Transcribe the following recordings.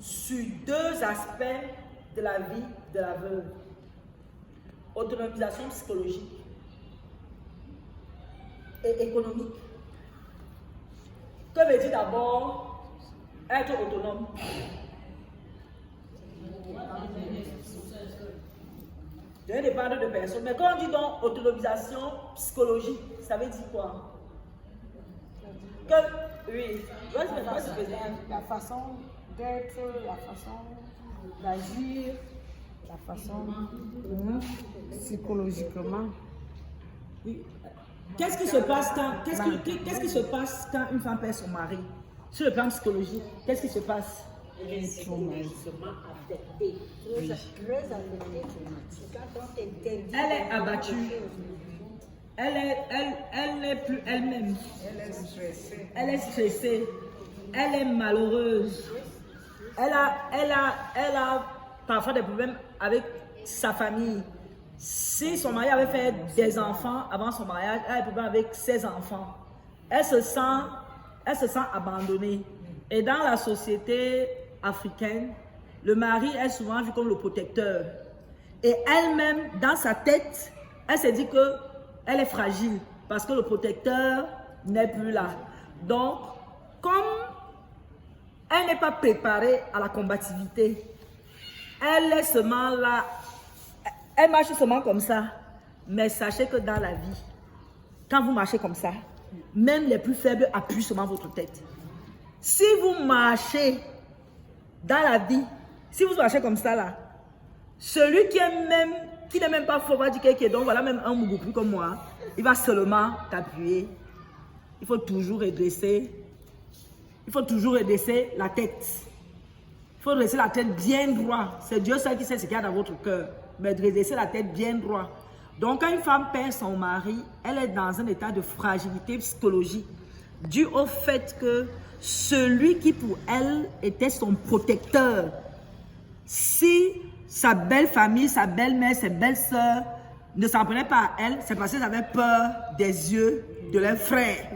sur deux aspects de la vie de la veuve. Autonomisation psychologique et économique. Que veut dire d'abord être autonome? Je ne dépendre de personne. Mais quand on dit donc autonomisation psychologique, ça veut dire quoi? Oui, la façon d'être, la façon d'agir, la façon psychologiquement. Oui. Qu'est-ce qui se passe quand une femme perd son mari? Sur le plan psychologique, qu'est-ce qui se passe? Elle est psychologiquement affectée, très affectée. Elle est abattue. Elle n'est plus elle-même. Elle est stressée. Elle est malheureuse. Elle a parfois des problèmes avec sa famille. Si son mari avait fait des enfants avant son mariage, elle a des problèmes avec ses enfants. Elle se sent abandonnée. Et dans la société africaine, le mari est souvent vu comme le protecteur. Et elle-même, dans sa tête, elle s'est dit qu'elle est fragile parce que le protecteur n'est plus là. Donc, comme elle n'est pas préparée à la combativité, elle est seulement là, elle marche seulement comme ça. Mais sachez que dans la vie, quand vous marchez comme ça, même les plus faibles appuient seulement votre tête. Si vous marchez dans la vie, si vous marchez comme ça là, celui qui n'est même pas fort, va dire qu'il est donc voilà même un mougoupi comme moi, il va seulement t'appuyer. Il faut toujours redresser. Il faut toujours redresser la tête. Il faut redresser la tête bien droit. C'est Dieu seul qui sait ce qu'il y a dans votre cœur. Mais redresser la tête bien droit. Donc quand une femme perd son mari, elle est dans un état de fragilité psychologique dû au fait que celui qui pour elle était son protecteur, si sa belle famille, sa belle-mère, ses belles-sœurs ne s'en prenaient pas à elle, c'est parce qu'elles avaient peur des yeux de leur frère.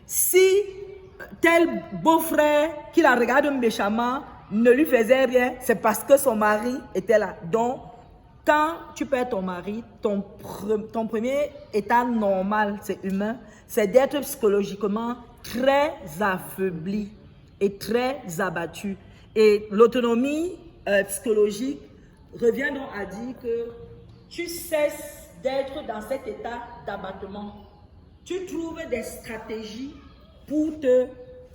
Si tel beau-frère qui la regarde méchamment ne lui faisait rien, c'est parce que son mari était là. Donc, quand tu perds ton mari, ton premier état normal, c'est humain, c'est d'être psychologiquement très affaibli et très abattu. Et l'autonomie psychologique revient donc à dire que tu cesses d'être dans cet état d'abattement. Tu trouves des stratégies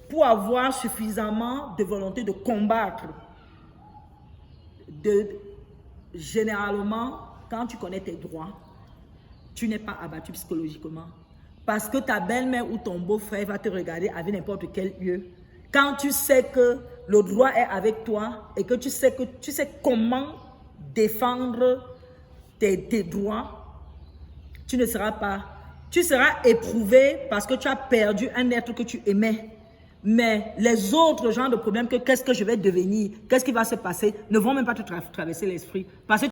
pour avoir suffisamment de volonté de combattre. Généralement, quand tu connais tes droits, tu n'es pas abattu psychologiquement. Parce que ta belle-mère ou ton beau-frère va te regarder avec n'importe quel lieu. Quand tu sais que le droit est avec toi et que tu sais comment défendre tes droits, tu ne seras pas. Tu seras éprouvé parce que tu as perdu un être que tu aimais. Mais les autres genres de problèmes, qu'est-ce que je vais devenir, qu'est-ce qui va se passer, ne vont même pas te traverser l'esprit. Parce que